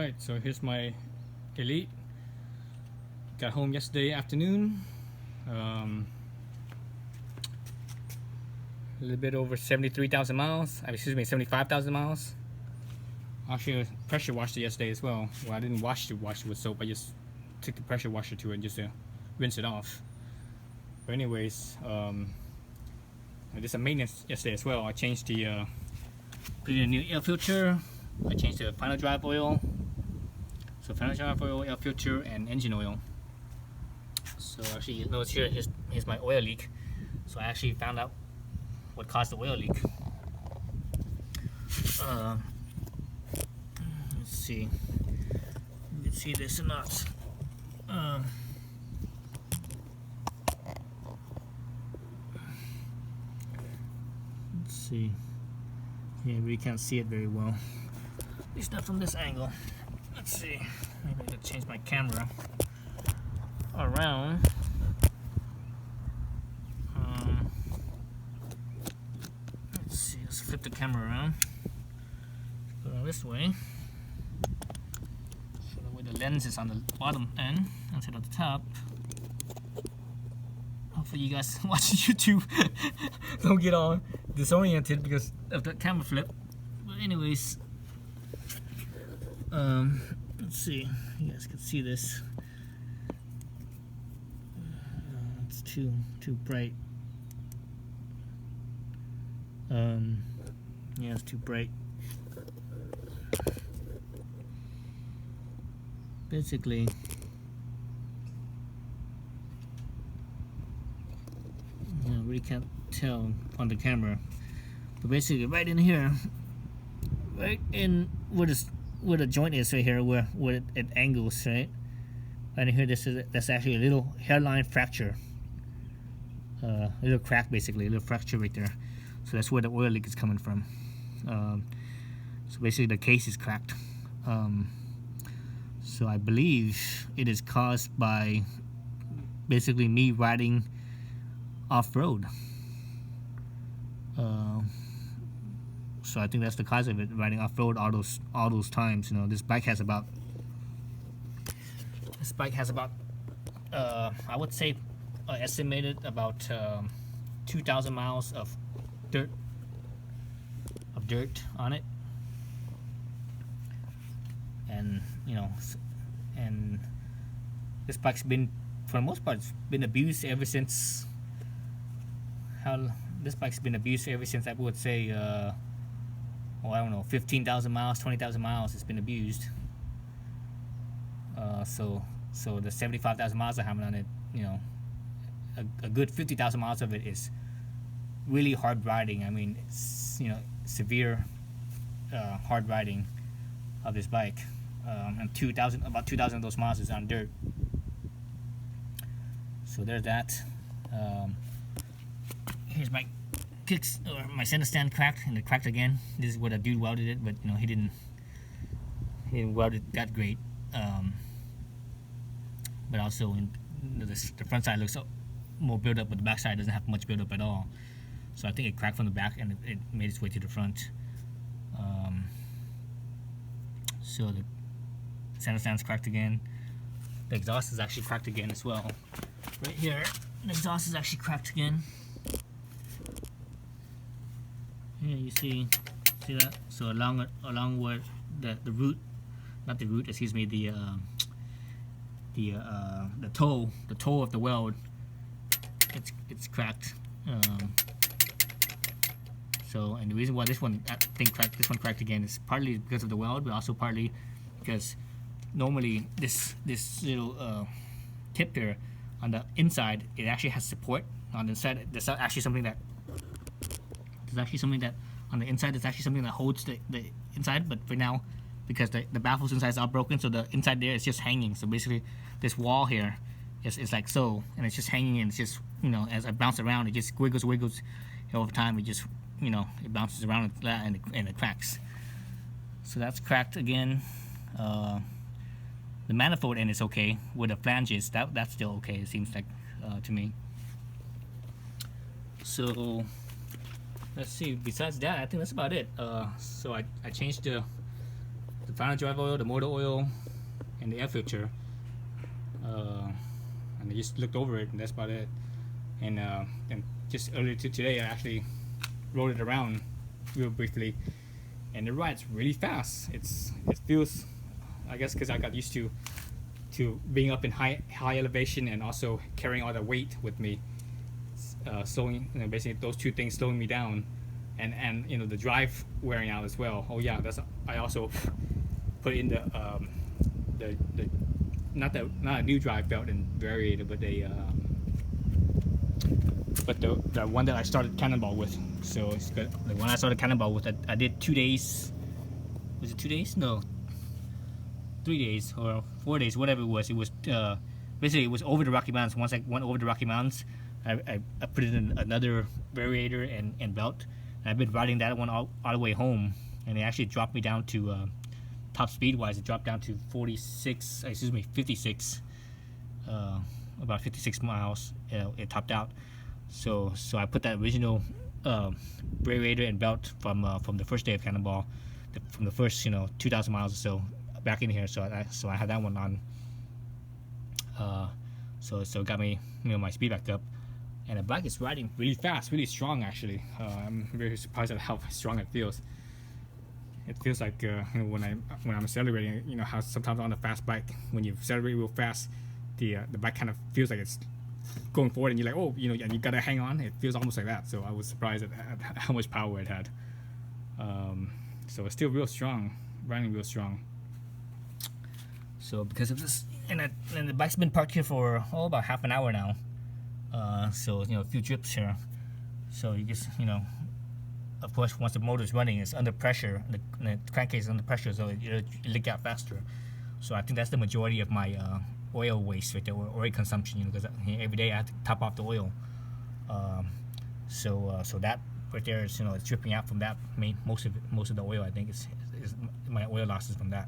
Alright, so here's my Elite. Got home yesterday afternoon. A little bit over 73,000 miles. Excuse me, 75,000 miles. Actually, pressure washed it yesterday as well. Well, I didn't wash it with soap. I just took the pressure washer to it just to rinse it off. But anyways, I did some maintenance yesterday as well. I changed the put in a new air filter. I changed the final drive oil. So final drive oil, air filter, and engine oil. So actually, you notice here, here's my oil leak. So I actually found out what caused the oil leak. Let's see. You can see this or not. Let's see. Yeah, we can't see it very well. At least not from this angle. Let's see. Maybe I could change my camera around. Let's see. Let's flip the camera around. Go on this way. So the way the lens is on the bottom end instead of the top. Hopefully you guys watching YouTube don't get all disoriented because of the camera flip. But anyways, let's see. You guys can see this. It's too bright. Yeah, it's too bright. Basically, you know, really can't tell on the camera, but basically right in here, right in where the joint is right here, where it angles, right in here, that's actually a little hairline fracture, a little crack, basically a little fracture right there. So that's where the oil leak is coming from. So basically the case is cracked. So I believe it is caused by basically me riding off-road. So I think that's the cause of it, riding off-road all those times. You know, this bike has about I would say estimated about 2,000 miles of dirt on it. And you know, and this bike's been, for the most part, it's been abused ever since. This bike's been abused ever since, I would say, I don't know, 15,000 miles, 20,000 miles. It's been abused. So the 75,000 miles I have on it, you know, a good 50,000 miles of it is really hard riding. I mean, it's, you know, severe hard riding of this bike. And about 2,000 of those miles is on dirt. So there's that. Here's my kicks, or my center stand cracked, and it cracked again. This is where the dude welded it, but you know, he didn't weld it that great. But also the front side looks more built up, but the back side doesn't have much build up at all. So I think it cracked from the back and it made its way to the front. So the center stand's cracked again. The exhaust is actually cracked again as well. Right here, the exhaust is actually cracked again. Yeah, you see that? So along where the root, not the root, excuse me, the toe of the weld, it's cracked. So, and the reason why this one cracked again is partly because of the weld, but also partly because normally this little tip here on the inside, it actually has support. On the inside, there's actually something that on the inside, there's actually something that holds the inside. But for now, because the baffles inside are broken, so the inside there is just hanging. So basically, this wall here is like so, and it's just hanging, and it's just, you know, as I bounce around, it just wiggles over time. It just, you know, it bounces around and it cracks. So that's cracked again. The manifold end is okay. With the flanges, that's still okay, it seems like, to me. So let's see, besides that, I think that's about it. So I changed the the final drive oil, the motor oil, and the air filter. And I just looked over it, and that's about it. And just earlier today, I actually rode it around real briefly, and it rides really fast. It feels, I guess, because I got used to being up in high elevation and also carrying all the weight with me, slowing, basically those two things slowing me down, and the drive wearing out as well. Oh yeah, I also put in the not a new drive belt and variator, but the one that I started Cannonball with. So it's good. The one I started Cannonball with, I did 2 days. Was it 2 days? No, 3 days or 4 days, whatever it was. It was basically it was over the Rocky Mountains. Once I went over the Rocky Mountains, I put in another variator and belt. And I've been riding that one all the way home, and it actually dropped me down to top speed wise. It dropped down to 56, about 56 miles. It topped out. So I put that original variator and belt from the first day of Cannonball, from the first 2,000 miles or so, back in here. So I had that one on. So it got me my speed back up, and the bike is riding really fast, really strong actually. I'm very surprised at how strong it feels. It feels like when I'm accelerating, how sometimes on a fast bike, when you accelerate real fast, the bike kind of feels like it's going forward, and you're like, oh, and you gotta hang on. It feels almost like that. So I was surprised at how much power it had. So it's still real strong, riding real strong. So because of this, and the bike's been parked here for about half an hour now. So a few trips here. So you just of course, once the motor is running, it's under pressure. The crankcase is under pressure, so it leak out faster. So I think that's the majority of my oil waste right there, or oil consumption. Because every day I have to top off the oil. So that right there is it's dripping out from that. Most of the oil, I think, is my oil losses from that.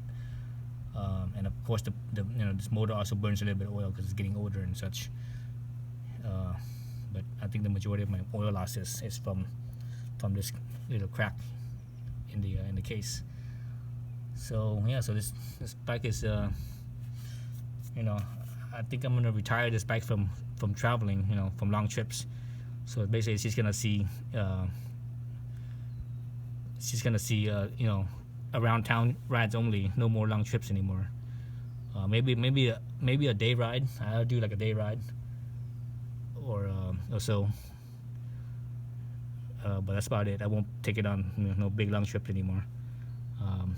And of course, this motor also burns a little bit of oil because it's getting older and such. But I think the majority of my oil losses is from this little crack in the case. So yeah, so this bike is I think I'm gonna retire this bike from traveling, from long trips. So basically, she's gonna see around town rides only, no more long trips anymore. Maybe a day ride. I'll do like a day ride or so. But that's about it. I won't take it on no big long trips anymore.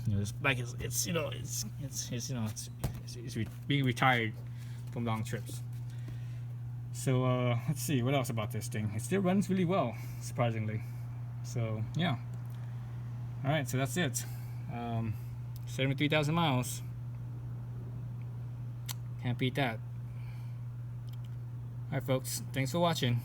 This bike is it's being retired from long trips. So let's see what else about this thing. It still runs really well, surprisingly. So yeah. All right, so that's it. 73,000 miles. Can't beat that. All right, folks. Thanks for watching.